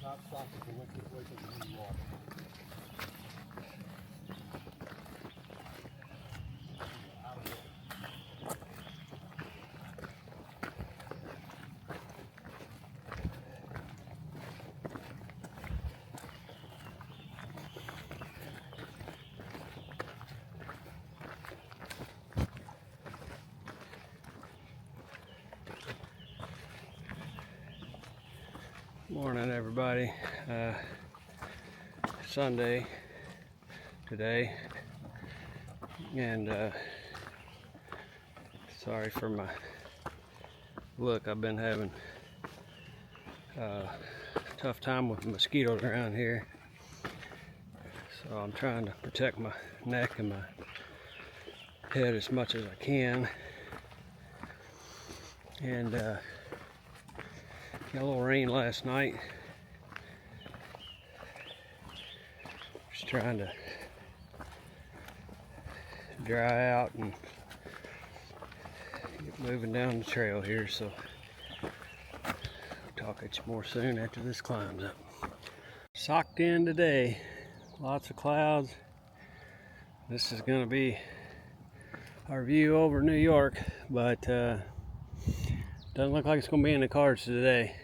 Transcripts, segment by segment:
not stop it to wait till the new water. Morning, everybody. Sunday today, and sorry for my look. I've been having a tough time with mosquitoes around here, so I'm trying to protect my neck and my head as much as I can. And got a little rain last night. Just trying to dry out and get moving down the trail here, so I'll talk at you more soon after this climbs up. Socked in today, lots of clouds. This is going to be our view over New York, but doesn't look like it's going to be in the cards today.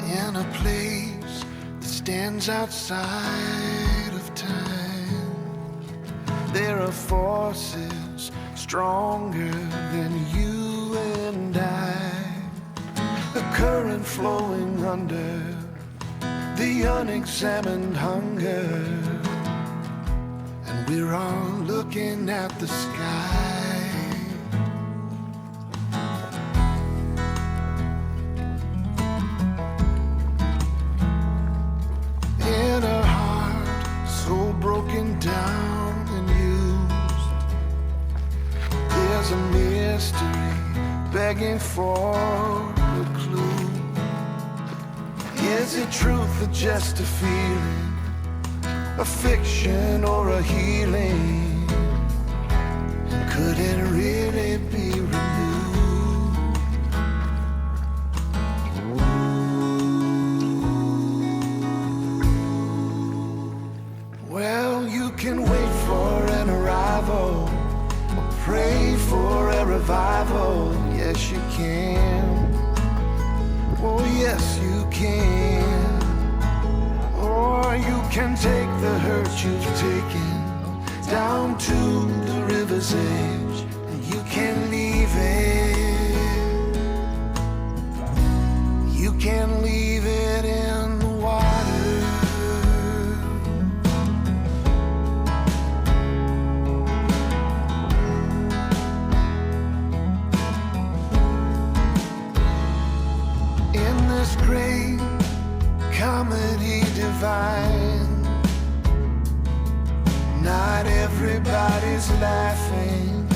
In a place that stands outside of time, there are forces stronger than you and I. A current flowing under the unexamined hunger, and we're all looking at the sky. Broken down and used, there's a mystery begging for a clue. Is it truth or just a feeling, a fiction or a healing? Could it really be renewed? Well, you can wait for an arrival, or pray for a revival. Yes, you can. Oh, yes, you can. Or you can take the hurt you've taken down to the river's edge, and you can leave it. You can leave it in the water. This great comedy divine, not everybody's laughing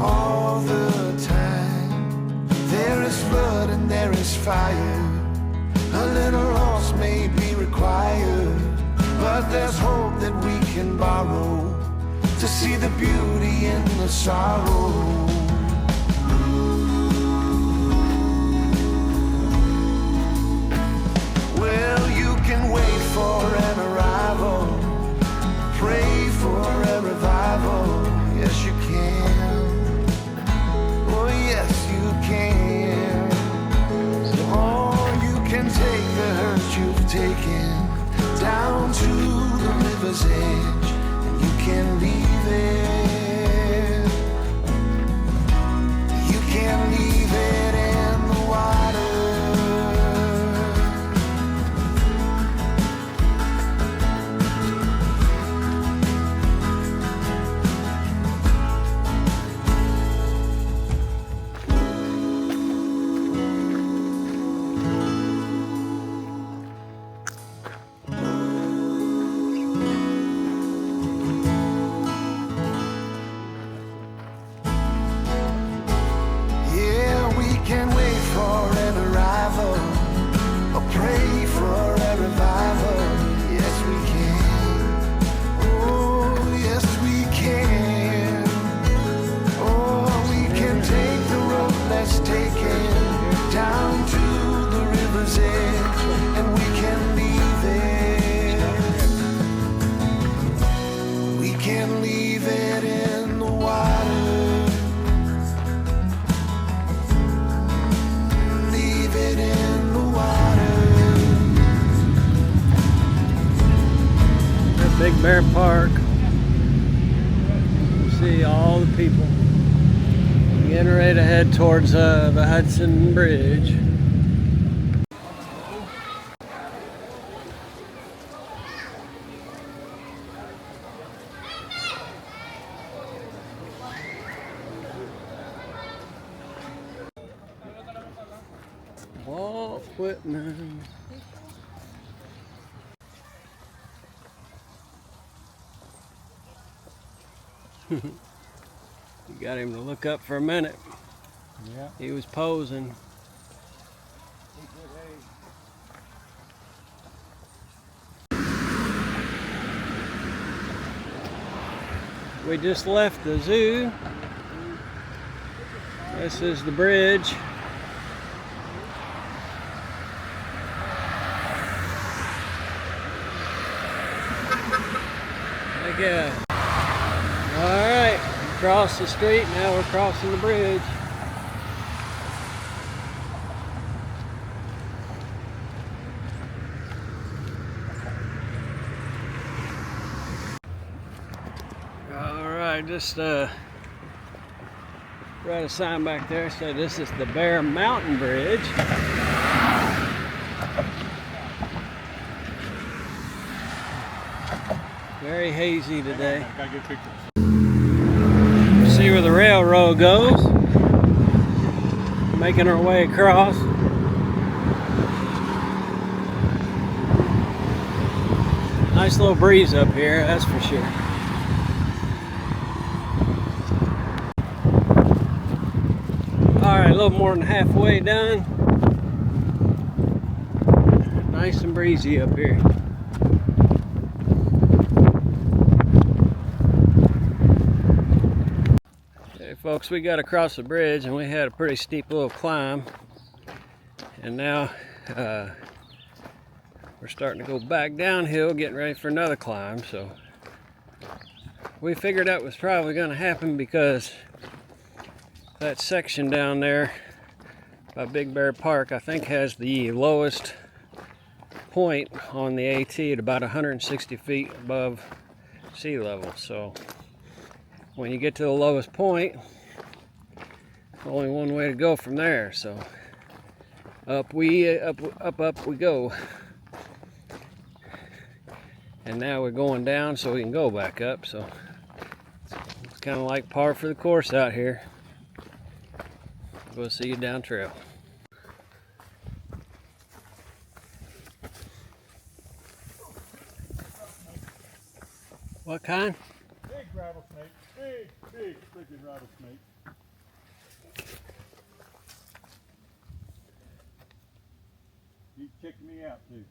all the time. There is flood and there is fire, a little loss may be required, but there's hope that we can borrow to see the beauty in the sorrow. Well, you can wait for an arrival, pray for a revival. Yes, you can. Oh, yes, you can. Or you can take the hurt you've taken down to the river's edge, and you can leave it. You can leave it in the water. Big Bear Park. You see all the people getting ready to head towards the Hudson Bridge. Walt Whitman. You got him to look up for a minute. Yeah. He was posing. We just left the zoo. This is the bridge. Yeah. All right, across the street, now we're crossing the bridge. All right, just read a sign back there, so this is the Bear Mountain Bridge. Very hazy today. Gotta get pictures. See where the railroad goes. Making our way across. Nice little breeze up here, that's for sure. Alright, a little more than halfway done. Nice and breezy up here. Folks, we got across the bridge and we had a pretty steep little climb, and now we're starting to go back downhill, getting ready for another climb. So we figured that was probably going to happen because that section down there by Big Bear Park, I think, has the lowest point on the AT at about 160 feet above sea level. So when you get to the lowest point, only one way to go from there. So up we go. And now we're going down so we can go back up. So it's kind of like par for the course out here. We'll see you down trail. What kind? Big rattlesnake. Big freaking rattlesnake. He's checking me out too.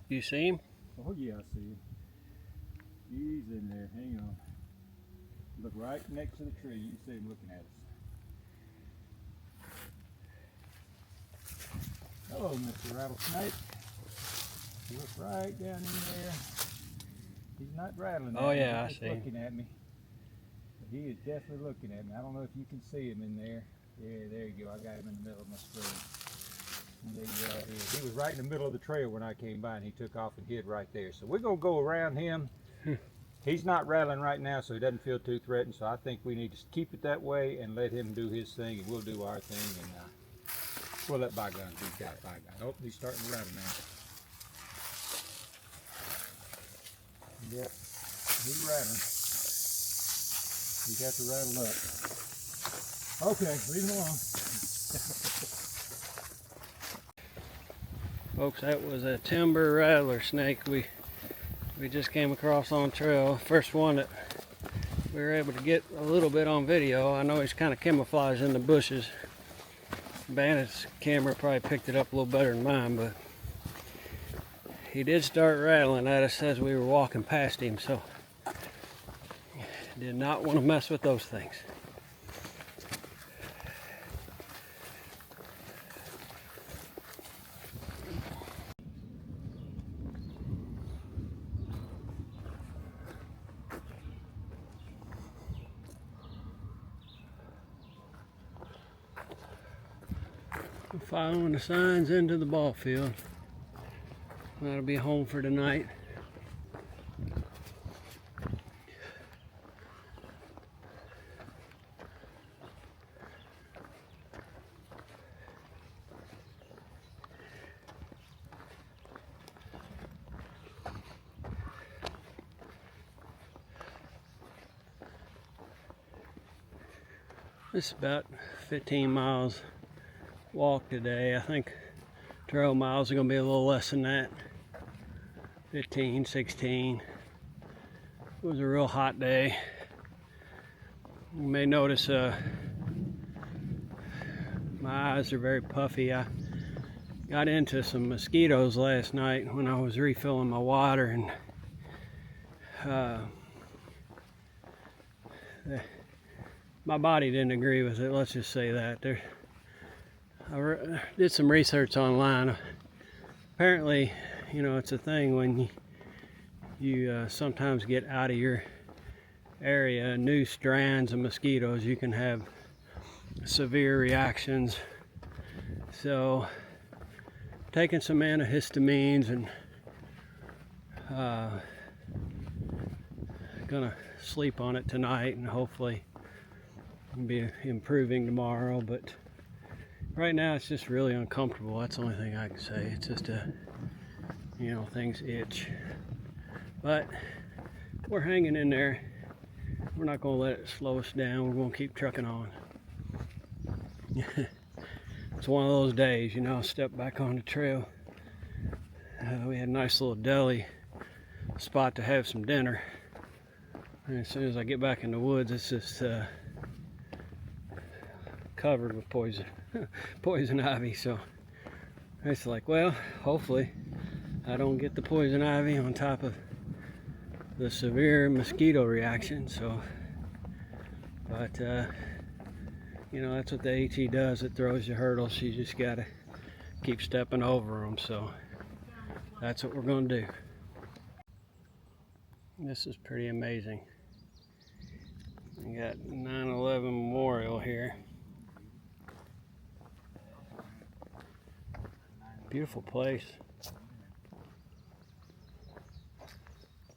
You see him? Oh yeah, I see him. He's in there. Hang on. Look right next to the tree. You can see him looking at us. Hello, Mr. Rattlesnake. He looks right down in there. He's not rattling. Oh yeah, I He's see him. looking at me. But he is definitely looking at me. I don't know if you can see him in there. Yeah, there you go. I got him in the middle of my screen. There you go. He was right in the middle of the trail when I came by, and he took off and hid right there. So we're going to go around him. He's not rattling right now, so he doesn't feel too threatened. So I think we need to keep it that way and let him do his thing, and we'll do our thing, and we'll let bygones be bygones. Oh, he's starting to rattle now. Yep, he's rattling. He got to rattle up. Okay, leave him alone. Folks, that was a timber rattler snake we just came across on trail. First one that we were able to get a little bit on video. I know he's kind of camouflaged in the bushes. Bandit's camera probably picked it up a little better than mine, but he did start rattling at us as we were walking past him, so did not want to mess with those things. Following the signs into the ball field. That'll be home for tonight. This is about 15 miles walk today. I think trail miles are going to be a little less than that. 15, 16. It was a real hot day. You may notice my eyes are very puffy. I got into some mosquitoes last night when I was refilling my water, and my body didn't agree with it, let's just say that. I did some research online. Apparently, you know, it's a thing when you sometimes get out of your area new strands of mosquitoes, you can have severe reactions. So, taking some antihistamines and gonna sleep on it tonight, and hopefully be improving tomorrow. But right now it's just really uncomfortable. That's the only thing I can say. It's just you know, things itch. But we're hanging in there. We're not going to let it slow us down. We're going to keep trucking on. It's one of those days, you know. Step back on the trail. We had a nice little deli spot to have some dinner. And as soon as I get back in the woods, it's just covered with poison ivy. So it's like, well, hopefully I don't get the poison ivy on top of the severe mosquito reaction. So, but you know, that's what the AT does. It throws you hurdles. You just gotta keep stepping over them. So that's what we're gonna do. This is pretty amazing. We got 9/11 Memorial here. Beautiful place.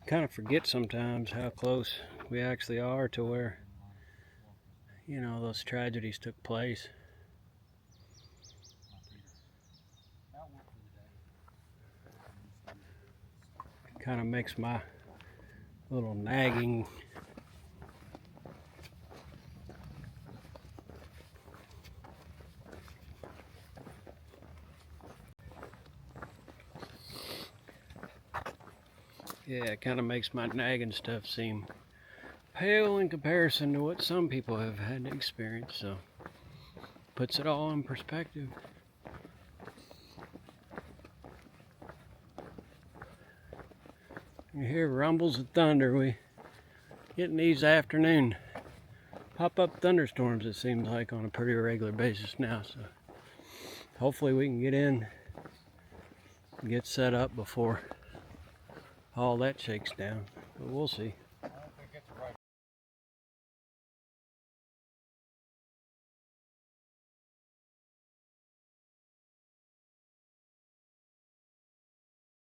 Kind of forget sometimes how close we actually are to where, you know, those tragedies took place. Kind of makes my little nagging it kind of makes my nagging stuff seem pale in comparison to what some people have had to experience. So puts it all in perspective. You hear rumbles of thunder. We getting these afternoon pop-up thunderstorms, it seems like, on a pretty regular basis now. So hopefully we can get in and get set up before all that shakes down. But we'll see.